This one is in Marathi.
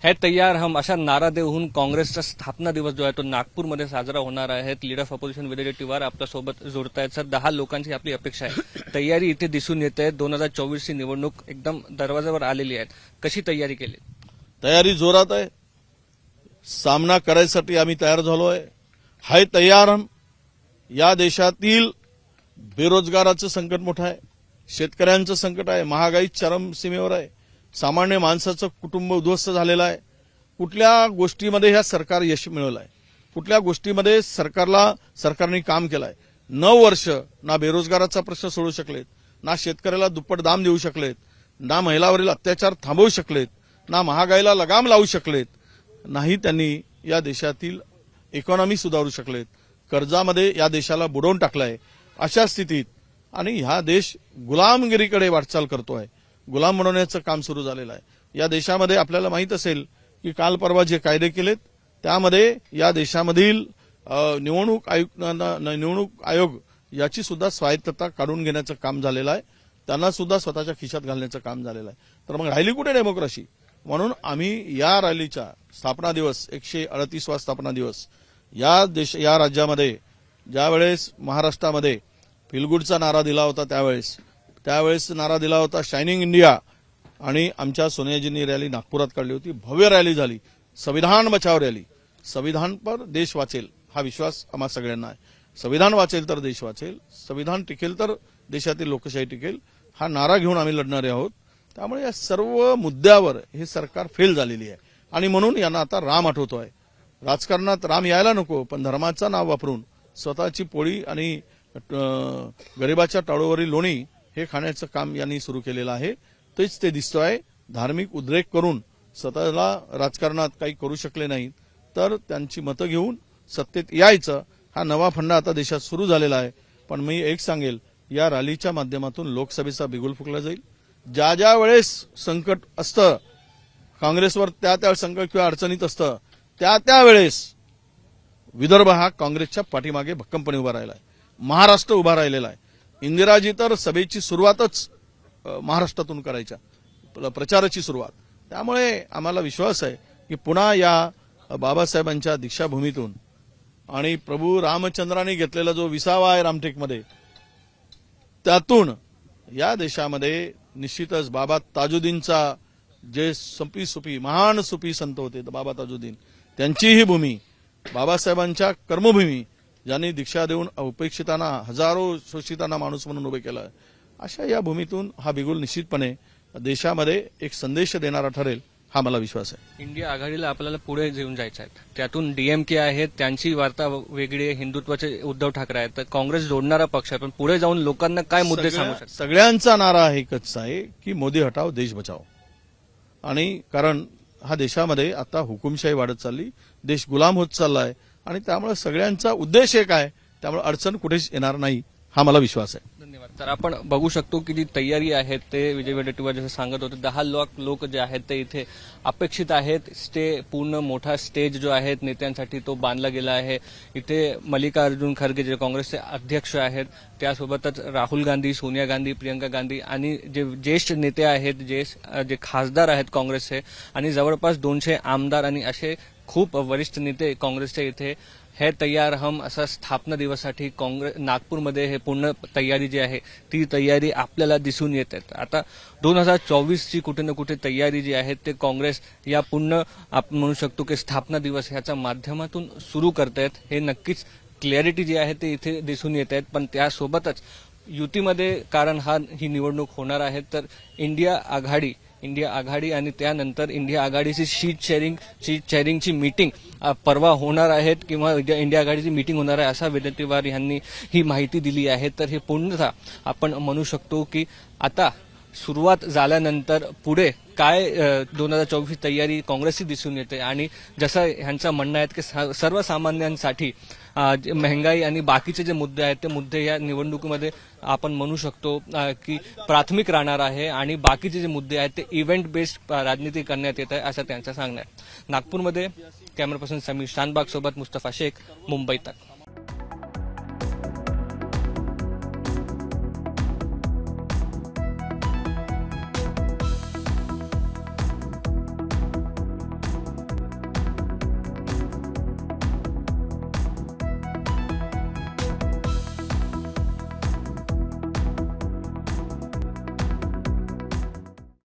है तैयार हम अशा नारा देऊन काँग्रेसचा स्थापना दिवस जो आहे तो नागपूरमध्ये साजरा होणार आहे। लीडर ऑफ ऑपोजिशन वडेट्टीवार आपल्यासोबत जोडतायत। सर 10 लोकांची आपली अपेक्षा आहे, तयारी इथे दिसून येते। 2024 ची निवडणूक एकदम दरवाजावर आलेली आहे, कशी तयारी केली? तयारी जोरात आहे, सामना करायसाठी आम्ही तयार झालोय। हाय तयार हम या देशातील बेरोजगाराचं संकट मोठं आहे, शेतकऱ्यांचं संकट आहे, महागाई चरमसीमेवर आहे, सामान्य माणसाचं कुटुंब उद्ध्वस्त झालेलं आहे। कुठल्या गोष्टीमध्ये ह्या सरकार यश मिळवलं आहे, कुठल्या गोष्टीमध्ये सरकारने काम केलं आहे? 9 वर्ष ना बेरोजगाराचा प्रश्न सोडवू शकलेत, ना शेतकऱ्याला दुप्पट दाम देऊ शकलेत, ना महिलांवरील अत्याचार थांबवू शकलेत, ना महागाईला लगाम लावू शकलेत, नाही त्यांनी या देशातील इकॉनॉमी सुधारू शकलेत। कर्जामध्ये या देशाला बुडवून टाकलाय। अशा स्थितीत आणि हा देश गुलामगिरीकडे वाटचाल करतोय, गुलाम बनवण्याचं काम सुरू झालेलं आहे। या देशामध्ये आपल्याला माहित असेल की काल परवा जे कायदे केलेत त्यामध्ये या देशामधील निवडणूक आयोग याची सुद्धा स्वायत्तता काढून घेण्याचं काम झालेलं आहे, त्यांना सुद्धा स्वतःच्या खिशात घालण्याचं काम झालेलं आहे। तर मग राहिली कुठे डेमोक्रेसी? म्हणून आम्ही या रॅलीचा स्थापना दिवस 138वा स्थापना दिवस या राज्यामध्ये ज्यावेळेस महाराष्ट्रामध्ये फिलगुडचा नारा दिला होता त्यावेळेस नारा दिला होता शायनिंग इंडिया, आणि आमच्या सोनियाजींनी रॅली नागपुरात काढली होती, भव्य रॅली झाली, संविधान बचाव रॅली। संविधान पर देश वाचेल हा विश्वास आम्हा सगळ्यांना आहे। संविधान वाचेल तर देश वाचेल, संविधान टिकेल तर देशातील लोकशाही टिकेल, हा नारा घेऊन आम्ही लढणारे आहोत। त्यामुळे या सर्व मुद्द्यावर हे सरकार फेल झालेली आहे आणि म्हणून यांना आता राम आठवतोय। राजकारणात राम यायला नको, पण धर्माचं नाव वापरून स्वतःची पोळी आणि गरिबाच्या टाळूवरील लोणी हे खाण्याचं काम यांनी सुरू केलेलं आहे। तेच ते दिसतोय। धार्मिक उद्रेक करून स्वतःला राजकारणात काही करू शकले नाही तर त्यांची मतं घेऊन सत्तेत यायचं, हा नवा फंडा आता देशात सुरू झालेला आहे। पण मी एक सांगेल, या रॅलीच्या माध्यमातून लोकसभेचा बिगुल फुकला जाईल। ज्या वेळेस संकट असतं काँग्रेसवर, त्या संकट किंवा अडचणीत असतं त्यावेळेस विदर्भ हा काँग्रेसच्या पाठीमागे भक्कमपणे उभा राहिला आहे, महाराष्ट्र उभा राहिलेला आहे। इंदिराजी तर सभेची सुरुवातच महाराष्ट्रातून करायच्या, प्रचाराची सुरुवात। त्यामुळे आम्हाला विश्वास आहे की पुन्हा या बाबासाहेबांच्या दीक्षाभूमीतून आणि प्रभू रामचंद्रांनी घेतलेला जो विसावा आहे रामटेकमध्ये, त्यातून या देशामध्ये निश्चितच बाबा ताजुद्दीनचा जे सुफी महान सुफी संत होते बाबा ताजुद्दीन, त्यांची ही भूमी, बाबासाहेबांच्या कर्मभूमी, ज्यांनी दीक्षा देऊन उपेक्षितांना, हजारो शोषितांना माणूस म्हणून उभे केलं, अशा या भूमीतून हा बिगुल निश्चितपणे देशामध्ये एक संदेश देणारा ठरेल हा मला विश्वास आहे। इंडिया आघाडीला आपल्याला पुढे घेऊन जायचं आहे, त्यातून डीएमके आहेत, त्यांची वार्ता वेगळी आहे, हिंदुत्वाचे उद्धव ठाकरे आहेत, तर काँग्रेस जोडणारा पक्ष आहे, पण पुढे जाऊन लोकांना काय मुद्दे सांगू शकतात? सगळ्यांचा नारा एकच आहे की मोदी हटाव देश बचाव। आणि कारण हा देशामध्ये आता हुकुमशाही वाढत चालली, देश गुलाम होत चाललाय आणि त्यामुळे सगळ्यांचा उद्देश एक आहे, त्यामुळे अडचण कुठेच येणार नाही हा मला विश्वास आहे। धन्यवाद। तर आपण बघू शकतो की जी तयारी आहे ते विजय वडेट्टीवार जसं सांगत होते, 10 लाख लोक जे आहेत ते इथे अपेक्षित आहेत। पूर्ण मोठा स्टेज जो आहे नेत्यांसाठी तो बांधला गेला आहे। इथे मल्लिकार्जुन खरगे जे काँग्रेसचे अध्यक्ष आहेत, त्यासोबतच राहुल गांधी, सोनिया गांधी, प्रियंका गांधी आणि जे ज्येष्ठ नेते आहेत, जे खासदार आहेत काँग्रेसचे, आणि जवळपास 200 आमदार आणि असे खूप वरिष्ठ नेते काँग्रेसचे इथे है तैयार हम असा स्थापना दिवसासाठी नागपूरमध्ये हे पूर्ण तयारी जी आहे ती तयारी आपल्याला दिसून येत आहे। आता 2024 ची कुठे ना कुठे तयारी जी आहे ते काँग्रेस या पूर्ण आपण म्हणू शकतो की स्थापना दिवस ह्याच्या माध्यमातून सुरू करतायत। हे नक्कीच क्लॅरिटी जी आहे ते इथे दिसून येत आहेत। पण त्यासोबतच युतीमध्ये कारण ही निवडणूक होणार आहे, तर इंडिया आघाडी आणि त्यानंतर इंडिया आघाडीची सीट शेअरिंगची मीटिंग परवा होणार आहेत किंवा इंडिया आघाडीची मीटिंग होणार आहे असा वडेट्टीवार यांनी ही माहिती दिली आहे। तर हे पूर्णतः आपण म्हणू शकतो की आता सुरुवात झाल्यानंतर पुढे काय 2024 तयारी काँग्रेसची दिसून येते, आणि जसं ह्यांचं म्हणणं आहे की सर्वसामान्यांसाठी महंगाई आणि बाकीचे जे मुद्दे आहेत ते मुद्दे या निवडणुकीमध्ये आपण म्हणू शकतो की प्राथमिक राहणार आहे, आणि बाकीचे जे मुद्दे आहेत ते इव्हेंट बेस्ड राजनीती करण्यात येत आहे असं त्यांचं सांगणं आहे। नागपूरमध्ये कॅमेरा पर्सन समीर शानबाग सोबत मुस्तफा शेख, मुंबई तक।